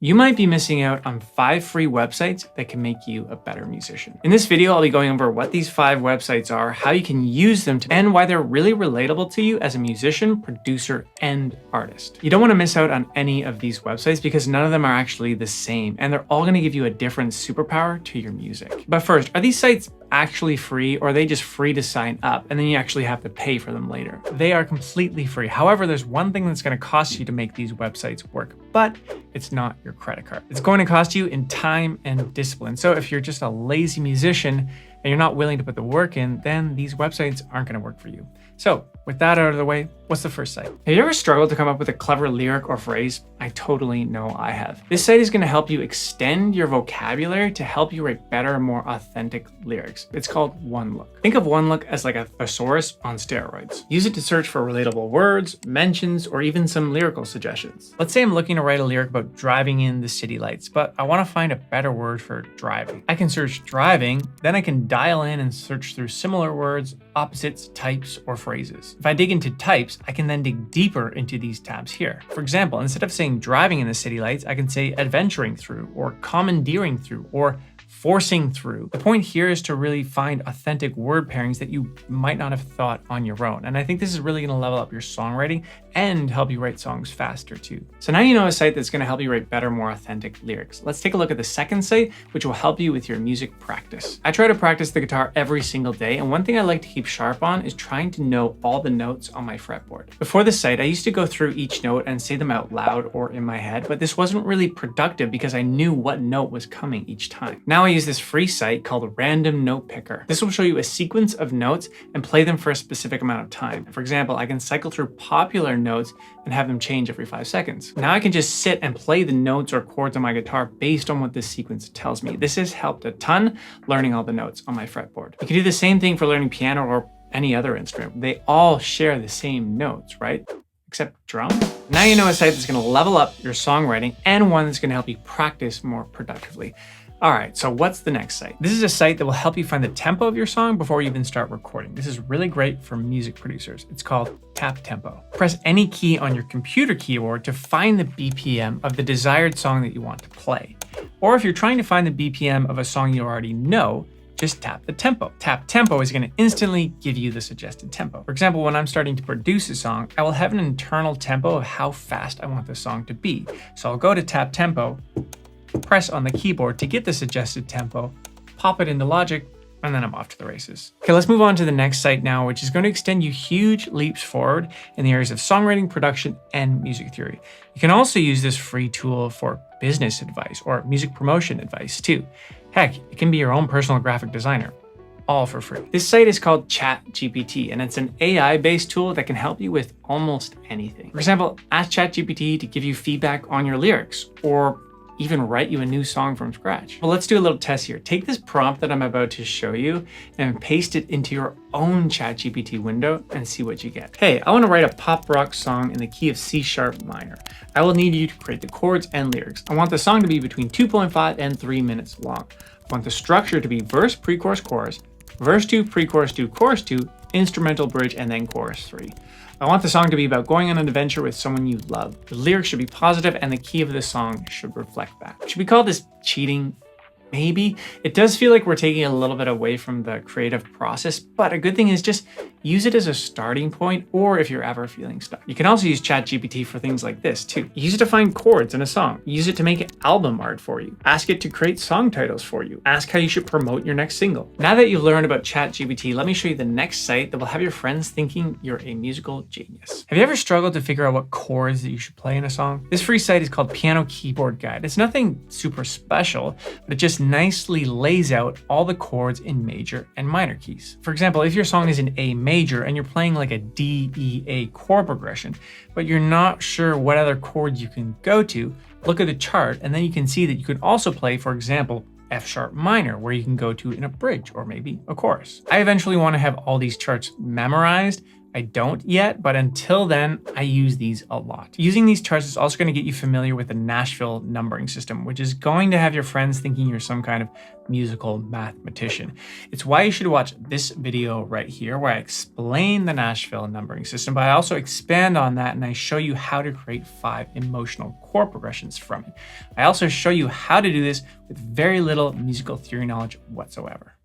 You might be missing out on 5 free websites that can make you a better musician. In this video, I'll be going over what these 5 websites are, how you can use them, and why they're really relatable to you as a musician, producer, and artist. You don't want to miss out on any of these websites because none of them are actually the same, and they're all going to give you a different superpower to your music. But first, are these sites actually free, or are they just free to sign up and then you actually have to pay for them later? They are completely free. However, there's one thing that's going to cost you to make these websites work, but it's not your credit card. It's going to cost you in time and discipline. So if you're just a lazy musician and you're not willing to put the work in, then these websites aren't going to work for you. So with that out of the way, what's the first site? Have you ever struggled to come up with a clever lyric or phrase? I totally know I have. This site is going to help you extend your vocabulary to help you write better, more authentic lyrics. It's called OneLook. Think of OneLook as like a thesaurus on steroids. Use it to search for relatable words, mentions, or even some lyrical suggestions. Let's say I'm looking to write a lyric about driving in the city lights, but I want to find a better word for driving. I can search driving, then I can dial in and search through similar words, opposites, types, or phrases. If I dig into types, I can then dig deeper into these tabs here. For example, instead of saying driving in the city lights, I can say adventuring through, or commandeering through, or forcing through. The point here is to really find authentic word pairings that you might not have thought on your own. And I think this is really going to level up your songwriting and help you write songs faster too. So now you know a site that's going to help you write better, more authentic lyrics. Let's take a look at the second site, which will help you with your music practice. I try to practice the guitar every single day, and one thing I like to keep sharp on is trying to know all the notes on my fretboard. Before this site, I used to go through each note and say them out loud or in my head, but this wasn't really productive because I knew what note was coming each time. Now I use this free site called Random Note Picker. This will show you a sequence of notes and play them for a specific amount of time. For example, I can cycle through popular notes and have them change every 5 seconds. Now I can just sit and play the notes or chords on my guitar based on what this sequence tells me. This has helped a ton learning all the notes on my fretboard. You can do the same thing for learning piano or any other instrument. They all share the same notes, right? Except drum. Now you know a site that's going to level up your songwriting and one that's going to help you practice more productively. All right, so what's the next site? This is a site that will help you find the tempo of your song before you even start recording. This is really great for music producers. It's called Tap Tempo. Press any key on your computer keyboard to find the BPM of the desired song that you want to play. Or if you're trying to find the BPM of a song you already know, just tap the tempo. Tap tempo is going to instantly give you the suggested tempo. For example, when I'm starting to produce a song, I will have an internal tempo of how fast I want the song to be. So I'll go to tap tempo, press on the keyboard to get the suggested tempo, pop it into Logic, and then I'm off to the races. Okay, let's move on to the next site now, which is going to extend you huge leaps forward in the areas of songwriting, production, and music theory. You can also use this free tool for business advice or music promotion advice too. Heck, it can be your own personal graphic designer, all for free. This site is called ChatGPT, and it's an AI-based tool that can help you with almost anything. For example, ask ChatGPT to give you feedback on your lyrics, or even write you a new song from scratch. Well, let's do a little test here. Take this prompt that I'm about to show you and paste it into your own ChatGPT window and see what you get. Hey, I want to write a pop rock song in the key of C# minor. I will need you to create the chords and lyrics. I want the song to be between 2.5 and 3 minutes long. I want the structure to be verse, pre-chorus, chorus, verse 2, pre-chorus 2, chorus 2, instrumental bridge, and then chorus 3. I want the song to be about going on an adventure with someone you love. The lyrics should be positive and the key of the song should reflect that. Should we call this cheating? Maybe. It does feel like we're taking a little bit away from the creative process, but a good thing is just use it as a starting point, or if you're ever feeling stuck. You can also use ChatGPT for things like this too. Use it to find chords in a song. Use it to make album art for you. Ask it to create song titles for you. Ask how you should promote your next single. Now that you've learned about ChatGPT, let me show you the next site that will have your friends thinking you're a musical genius. Have you ever struggled to figure out what chords that you should play in a song? This free site is called Piano Keyboard Guide. It's nothing super special, but it just nicely lays out all the chords in major and minor keys. For example, if your song is in A major and you're playing like a D, E, A chord progression, but you're not sure what other chords you can go to, look at the chart and then you can see that you could also play, for example, F# minor, where you can go to in a bridge or maybe a chorus. I eventually want to have all these charts memorized, I don't yet, but until then, I use these a lot. Using these charts is also going to get you familiar with the Nashville numbering system, which is going to have your friends thinking you're some kind of musical mathematician. It's why you should watch this video right here, where I explain the Nashville numbering system, but I also expand on that and I show you how to create 5 emotional chord progressions from it. I also show you how to do this with very little musical theory knowledge whatsoever.